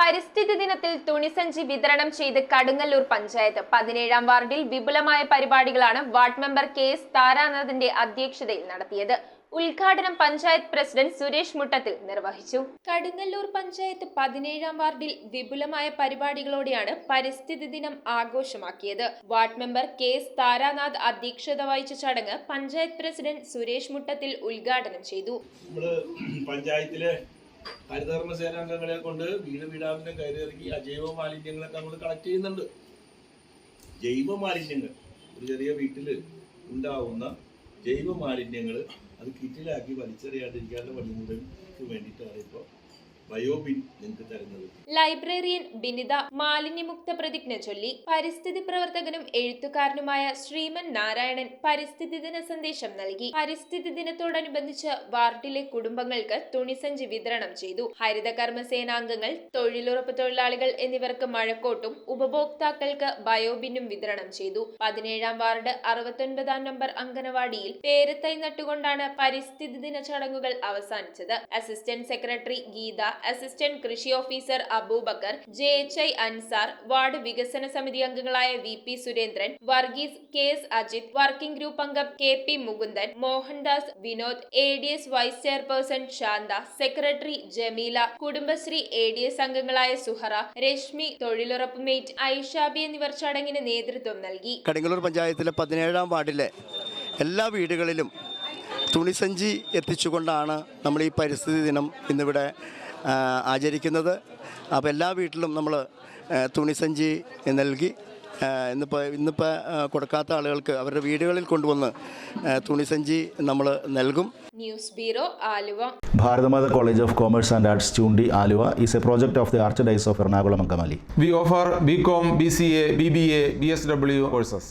പരിസ്ഥിതി ദിനത്തിൽ തുണിസഞ്ചി വിതരണം ചെയ്ത് കടുങ്ങല്ലൂർ പഞ്ചായത്ത് 17-ാം വാർഡിൽ വിപുലമായ പരിപാടികളാണ് വാർഡ് മെമ്പർ KS താരാനാഥിന്റെ അധ്യക്ഷതയിൽ നടത്തിയത്. ഉദ്ഘാടനം പഞ്ചായത്ത് പ്രസിഡന്റ് സുരേഷ് മുട്ടത്തിൽ നിർവഹിച്ചു. കടുങ്ങല്ലൂർ പഞ്ചായത്ത് 17-ാം വാർഡിൽ വിപുലമായ പരിപാടികളോടെയാണ് പരിസ്ഥിതി ദിനം ആഘോഷമാക്കിയത്. വാർഡ് മെമ്പർ KS താരാനാഥ് അധ്യക്ഷത വഹിച്ച ചടങ്ങ് പഞ്ചായത്ത് പ്രസിഡന്റ് സുരേഷ് മുട്ടത്തിൽ ഉദ്ഘാടനം ചെയ്തു. പഞ്ചായത്തിലെ ഹരിതകർമ്മ സേനാംഗങ്ങളെ കൊണ്ട് വീടാവിന്റെ കയറിയിറക്കി അജൈവ മാലിന്യങ്ങളൊക്കെ നമ്മൾ കളക്ട് ചെയ്യുന്നുണ്ട്. ജൈവ മാലിന്യങ്ങൾ ഒരു ചെറിയ വീട്ടിൽ ഉണ്ടാവുന്ന ജൈവ മാലിന്യങ്ങൾ അത് കിറ്റിലാക്കി വലിച്ചെറിയാണ്ടിരിക്കാനുള്ള വഴിമുതൽക്ക് വേണ്ടിയിട്ടാണ് ഇപ്പോൾ ബയോബിൻ നിങ്ങൾക്ക് തരുന്നത്. ലൈബ്രറിയൻ ബിനിത മാലിന്യമുക്ത പ്രതിജ്ഞ ചൊല്ലി. പരിസ്ഥിതി പ്രവർത്തകനും എഴുത്തുകാരനുമായ ശ്രീമൻ നാരായണൻ പരിസ്ഥിതി ദിന സന്ദേശം നൽകി. പരിസ്ഥിതി ദിനത്തോടനുബന്ധിച്ച് വാർഡിലെ കുടുംബങ്ങൾക്ക് തുണിസഞ്ചി വിതരണം ചെയ്തു. ഹരിതകർമ്മ സേനാംഗങ്ങൾ, തൊഴിലുറപ്പ് തൊഴിലാളികൾ എന്നിവർക്ക് മഴക്കോട്ടും ഉപഭോക്താക്കൾക്ക് ബയോബിനും വിതരണം ചെയ്തു. 17-ാം വാർഡ് 69-ാം നമ്പർ അംഗനവാടിയിൽ പേരത്തൈ നട്ടുകൊണ്ടാണ് പരിസ്ഥിതി ദിന ചടങ്ങുകൾ അവസാനിച്ചത്. അസിസ്റ്റന്റ് സെക്രട്ടറി ഗീത, അസിസ്റ്റന്റ് കൃഷി officer Aboobacker, JHI Ansar, ward വികസന സമിതി അംഗങ്ങളായ VP Surendran, Varghese, KS Ajith, working group അംഗം KP Mukundan, Mohandas, Vinod, ADS vice chairperson Shantha, secretary Jameela, Kudumbashree ADS അംഗങ്ങളായ സുഹറ, രശ്മി, തൊഴിലുറപ്പ് മേറ്റ് ഐഷാബി എന്നിവർ ചടങ്ങിന് നേതൃത്വം നൽകി. കടുങ്ങല്ലൂർ പഞ്ചായത്തിലെ 17-ാം വാർഡിലെ എല്ലാ വീടുകളിലും തുണിസഞ്ചി എത്തിച്ചുകൊണ്ടാണ് നമ്മൾ ഈ പരിസ്ഥിതി ദിനം ഇന്നിവിടെ ആചരിക്കുന്നത്. അപ്പോൾ എല്ലാ വീട്ടിലും നമ്മൾ തുണിസഞ്ചി നൽകി ഇന്നിപ്പോൾ കൊടുക്കാത്ത ആളുകൾക്ക് അവരുടെ വീടുകളിൽ കൊണ്ടുവന്ന് തുണിസഞ്ചി നമ്മൾ നൽകും. News bureau, Aluva. Bharathamata College of Commerce and Arts, Chundi, Aluva is a project of the Archdiocese of Ernakulam and Angamali. We offer BCom, BCA, BBA, BSW courses.